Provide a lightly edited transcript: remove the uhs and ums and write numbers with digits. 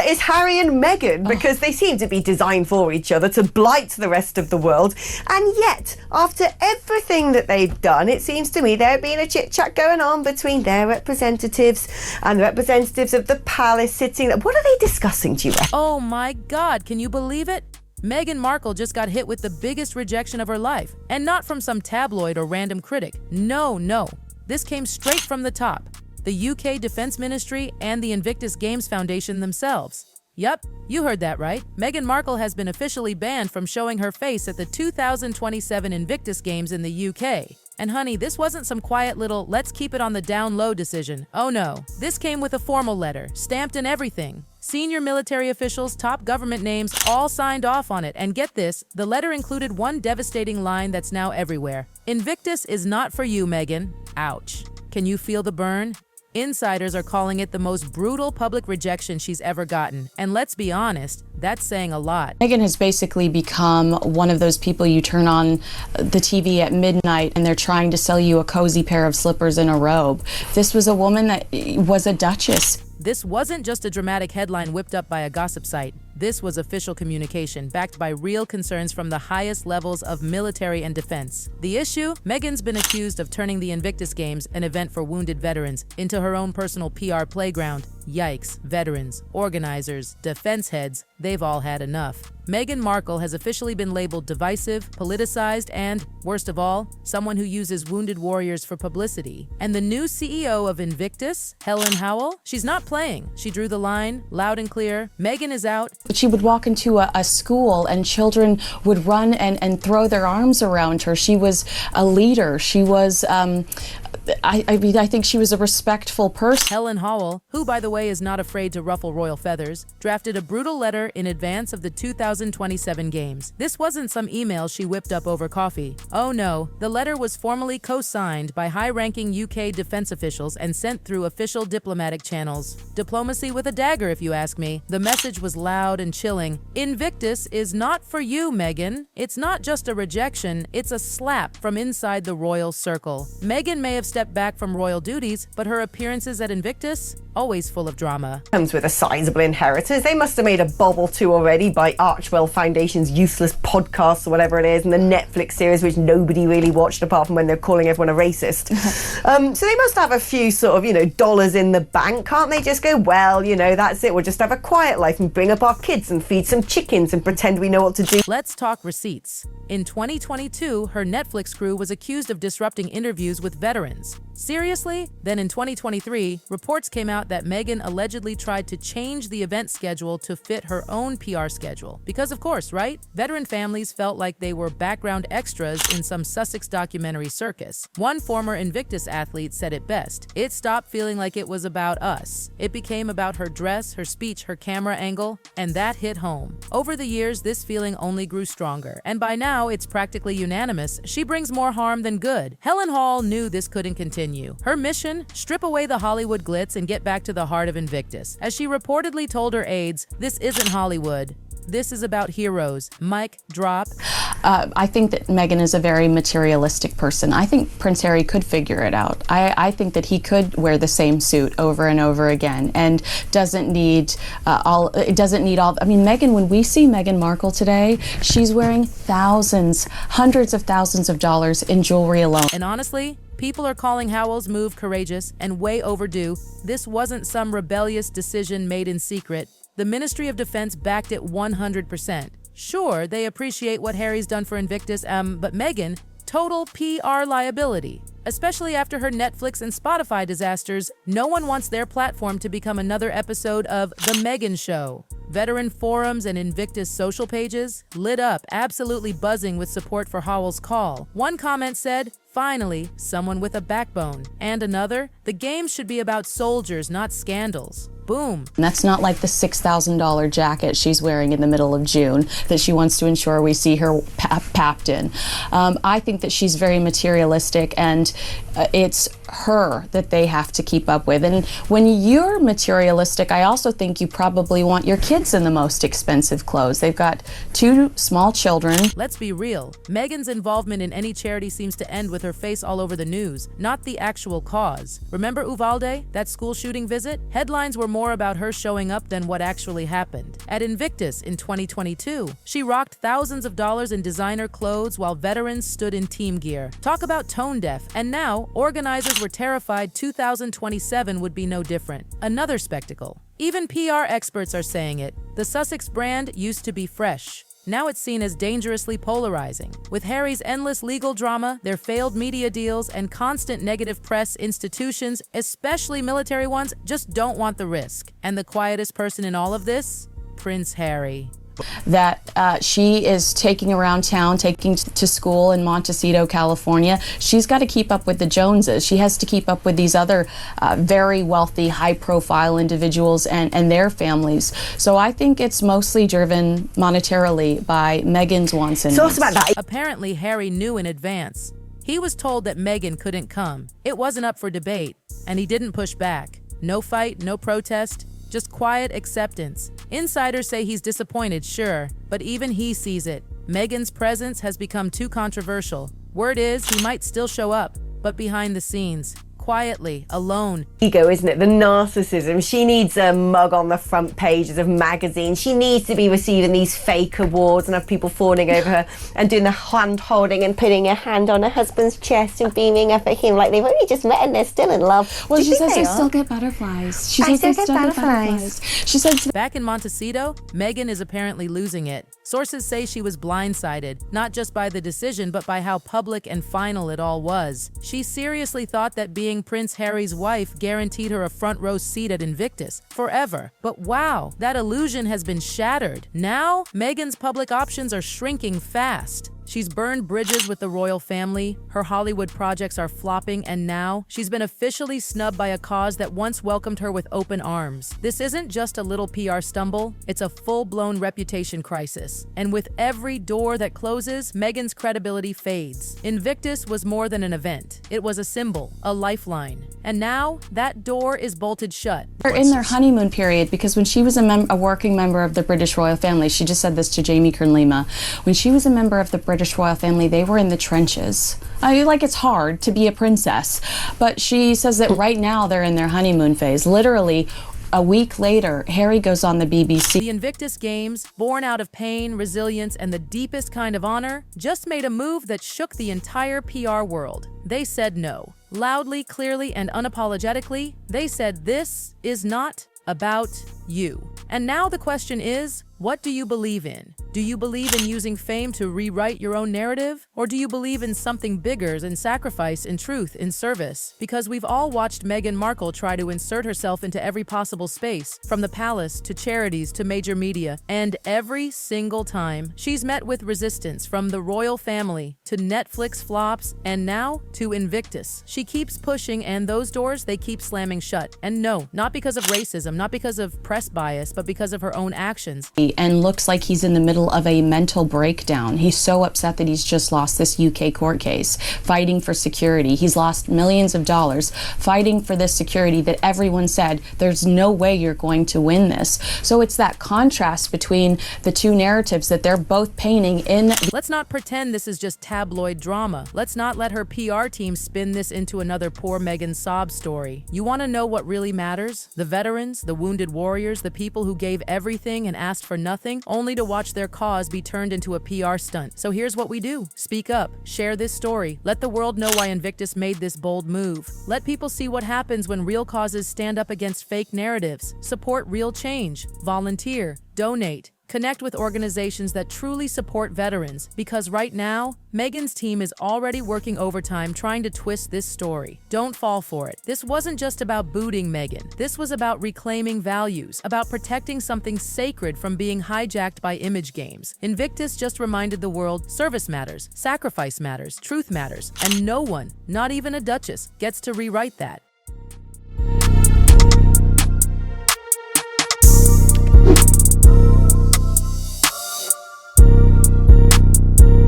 is Harry and Meghan, because they seem to be designed for each other to blight the rest of the world. And yet, after everything that they've done, it seems to me there being a chit-chat going on between their representatives and the representatives of the palace sitting there. What are they discussing, do you reckon? Oh my God, can you believe it? Meghan Markle just got hit with the biggest rejection of her life, and not from some tabloid or random critic. No. This came straight from the top. The UK Defence Ministry and the Invictus Games Foundation themselves. Yup, you heard that right. Meghan Markle has been officially banned from showing her face at the 2027 Invictus Games in the UK. And honey, this wasn't some quiet little let's keep it on the down low decision. Oh no, this came with a formal letter, stamped and everything. Senior military officials, top government names, all signed off on it. And get this, the letter included one devastating line that's now everywhere. Invictus is not for you, Meghan. Ouch. Can you feel the burn? Insiders are calling it the most brutal public rejection she's ever gotten. And let's be honest, that's saying a lot. Meghan has basically become one of those people you turn on the TV at midnight and they're trying to sell you a cozy pair of slippers and a robe. This was a woman that was a duchess. This wasn't just a dramatic headline whipped up by a gossip site. This was official communication backed by real concerns from the highest levels of military and defense. The issue? Meghan's been accused of turning the Invictus Games, an event for wounded veterans, into her own personal PR playground. Yikes, veterans, organizers, defense heads, they've all had enough. Meghan Markle has officially been labeled divisive, politicized, and, worst of all, someone who uses wounded warriors for publicity. And the new CEO of Invictus, Helen Howell, she's not playing. She drew the line, loud and clear. Meghan is out. She would walk into a school and children would run and throw their arms around her. She was a leader. She was, I think she was a respectful person. Helen Howell, who by the way is not afraid to ruffle royal feathers, drafted a brutal letter in advance of the 2027 Games. This wasn't some email she whipped up over coffee. Oh no, the letter was formally co-signed by high-ranking UK defense officials and sent through official diplomatic channels. Diplomacy with a dagger, if you ask me. The message was loud and chilling. Invictus is not for you, Meghan. It's not just a rejection, it's a slap from inside the royal circle. Meghan may have stepped back from royal duties, but her appearances at Invictus, always full of drama. Comes with a sizable inheritance. They must have made a bob or two already by Archwell Foundation's useless podcasts or whatever it is, and the Netflix series which nobody really watched apart from when they're calling everyone a racist. So they must have a few sort of, dollars in the bank. Can't they just go, well, that's it. We'll just have a quiet life and bring up our kids and feed some chickens and pretend we know what to do. Let's talk receipts. In 2022, her Netflix crew was accused of disrupting interviews with veterans. Seriously? Then in 2023, reports came out that Meghan allegedly tried to change the event schedule to fit her own PR schedule. Because of course, right? Veteran families felt like they were background extras in some Sussex documentary circus. One former Invictus athlete said it best. It stopped feeling like it was about us. It became about her dress, her speech, her camera angle, and that hit home. Over the years, this feeling only grew stronger, and by now it's practically unanimous. She brings more harm than good. Helen Hall knew this couldn't continue. Her mission? Strip away the Hollywood glitz and get back to the heart of Invictus. As she reportedly told her aides, this isn't Hollywood. This is about heroes. Mic drop. I think that Meghan is a very materialistic person. I think Prince Harry could figure it out. I think that he could wear the same suit over and over again and doesn't need all. Meghan, when we see Meghan Markle today, she's wearing hundreds of thousands of dollars in jewelry alone. And honestly, people are calling Howell's move courageous and way overdue. This wasn't some rebellious decision made in secret. The Ministry of Defense backed it 100%. Sure, they appreciate what Harry's done for Invictus, but Meghan, total PR liability. Especially after her Netflix and Spotify disasters, no one wants their platform to become another episode of The Meghan Show. Veteran forums and Invictus social pages lit up, absolutely buzzing with support for Howell's call. One comment said, "Finally, someone with a backbone." And another, "The games should be about soldiers, not scandals." Boom. And that's not like the $6,000 jacket she's wearing in the middle of June that she wants to ensure we see her papped in. I think that she's very materialistic, and it's her that they have to keep up with. And when you're materialistic, I also think you probably want your kids in the most expensive clothes. They've got 2 small children. Let's be real. Meghan's involvement in any charity seems to end with her face all over the news, not the actual cause. Remember Uvalde, that school shooting visit? Headlines were more more about her showing up than what actually happened. At Invictus in 2022, she rocked thousands of dollars in designer clothes while veterans stood in team gear. Talk about tone deaf. And now, organizers were terrified 2027 would be no different. Another spectacle. Even PR experts are saying it. The Sussex brand used to be fresh. Now it's seen as dangerously polarizing. With Harry's endless legal drama, their failed media deals, and constant negative press, institutions, especially military ones, just don't want the risk. And the quietest person in all of this? Prince Harry. That she is taking around town, taking to school in Montecito, California. She's got to keep up with the Joneses. She has to keep up with these other very wealthy, high-profile individuals and their families. So I think it's mostly driven monetarily by Meghan's wants and needs. About that. Apparently, Harry knew in advance. He was told that Meghan couldn't come. It wasn't up for debate, and he didn't push back. No fight, no protest. Just quiet acceptance. Insiders say he's disappointed, sure, but even he sees it. Meghan's presence has become too controversial. Word is he might still show up, but behind the scenes, quietly, alone. Ego, isn't it? The narcissism. She needs a mug on the front pages of magazines. She needs to be receiving these fake awards and have people fawning over her and doing the hand holding and putting her hand on her husband's chest and beaming up at him like they've only just met and they're still in love. Well, she says they still get butterflies. She says they still get butterflies. She said back in Montecito, Meghan is apparently losing it. Sources say she was blindsided, not just by the decision, but by how public and final it all was. She seriously thought that being Prince Harry's wife guaranteed her a front row seat at Invictus forever. But wow, that illusion has been shattered. Now, Meghan's public options are shrinking fast. She's burned bridges with the royal family, her Hollywood projects are flopping, and now she's been officially snubbed by a cause that once welcomed her with open arms. This isn't just a little PR stumble, it's a full-blown reputation crisis. And with every door that closes, Meghan's credibility fades. Invictus was more than an event. It was a symbol, a lifeline. And now, that door is bolted shut. they're in their honeymoon period because when she was a working member of the British royal family, she just said this to Jamie Kern-Lima, when she was a member of the British royal family, they were in the trenches. It's hard to be a princess, but she says that right now they're in their honeymoon phase. Literally, a week later, Harry goes on the BBC. The Invictus Games, born out of pain, resilience, and the deepest kind of honor, just made a move that shook the entire PR world. They said no. Loudly, clearly, and unapologetically, they said this is not about you. And now the question is, what do you believe in? Do you believe in using fame to rewrite your own narrative? Or do you believe in something bigger, in sacrifice, in truth, in service? Because we've all watched Meghan Markle try to insert herself into every possible space, from the palace to charities to major media, and every single time, she's met with resistance from the royal family to Netflix flops and now to Invictus. She keeps pushing and those doors, they keep slamming shut. And no, not because of racism, not because of press bias, but because of her own actions. And looks like he's in the middle of a mental breakdown. He's so upset that he's just lost this UK court case, fighting for security. He's lost millions of dollars fighting for this security that everyone said, there's no way you're going to win this. So it's that contrast between the two narratives that they're both painting in. Let's not pretend this is just tabloid drama. Let's not let her PR team spin this into another poor Meghan sob story. You want to know what really matters? The veterans, the wounded warriors, the people who gave everything and asked for nothing, only to watch their cause be turned into a PR stunt. So here's what we do. Speak up. Share this story. Let the world know why Invictus made this bold move. Let people see what happens when real causes stand up against fake narratives. Support real change. Volunteer. Donate. Connect with organizations that truly support veterans, because right now, Meghan's team is already working overtime trying to twist this story. Don't fall for it. This wasn't just about booting Meghan. This was about reclaiming values, about protecting something sacred from being hijacked by image games. Invictus just reminded the world service matters, sacrifice matters, truth matters, and no one, not even a duchess, gets to rewrite that.